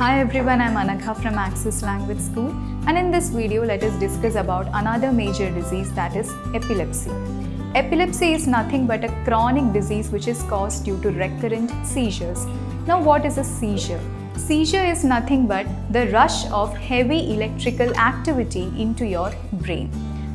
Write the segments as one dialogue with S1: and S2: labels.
S1: Hi everyone, I'm Anagha from Access Language School, and in this video let us discuss about another major disease, that is epilepsy. Epilepsy is nothing but a chronic disease which is caused due to recurrent seizures. Now what is a seizure? Seizure is nothing but the rush of heavy electrical activity into your brain.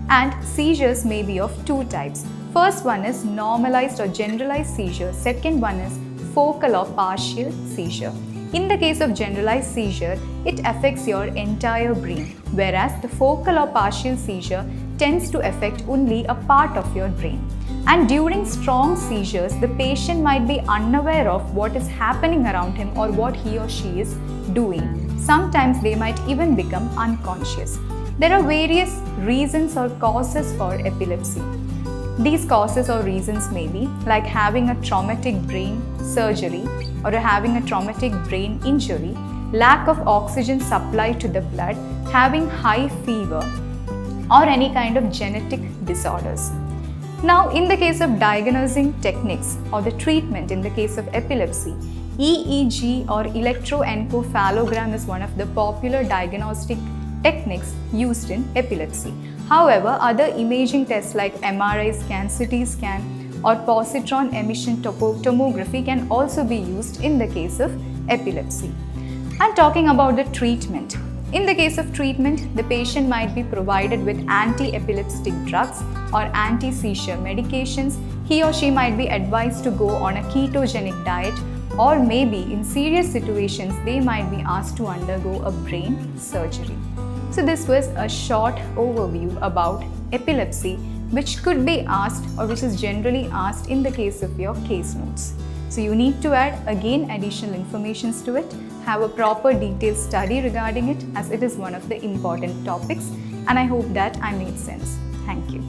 S1: And seizures may be of two types. First one is normalized or generalized seizure. Second one is focal or partial seizure. In the case of generalized seizure, it affects your entire brain, whereas the focal or partial seizure tends to affect only a part of your brain. And during strong seizures, the patient might be unaware of what is happening around him or what he or she is doing. Sometimes they might even become unconscious. There are various reasons or causes for epilepsy. These causes or reasons may be like having a traumatic brain surgery or having a traumatic brain injury, lack of oxygen supply to the blood, having high fever, or any kind of genetic disorders. Now, in the case of diagnosing techniques or the treatment in the case of epilepsy, EEG or electroencephalogram is one of the popular diagnostic techniques used in epilepsy. However, other imaging tests like MRI scan, CT scan, or positron emission tomography can also be used in the case of epilepsy. And talking about the treatment. In the case of treatment, the patient might be provided with anti-epileptic drugs or anti-seizure medications. He or she might be advised to go on a ketogenic diet, or maybe in serious situations, they might be asked to undergo a brain surgery. So this was a short overview about epilepsy, which could be asked or which is generally asked in the case of your case notes. So you need to add again additional informations to it, have a proper detailed study regarding it, as it is one of the important topics, and I hope that I made sense. Thank you.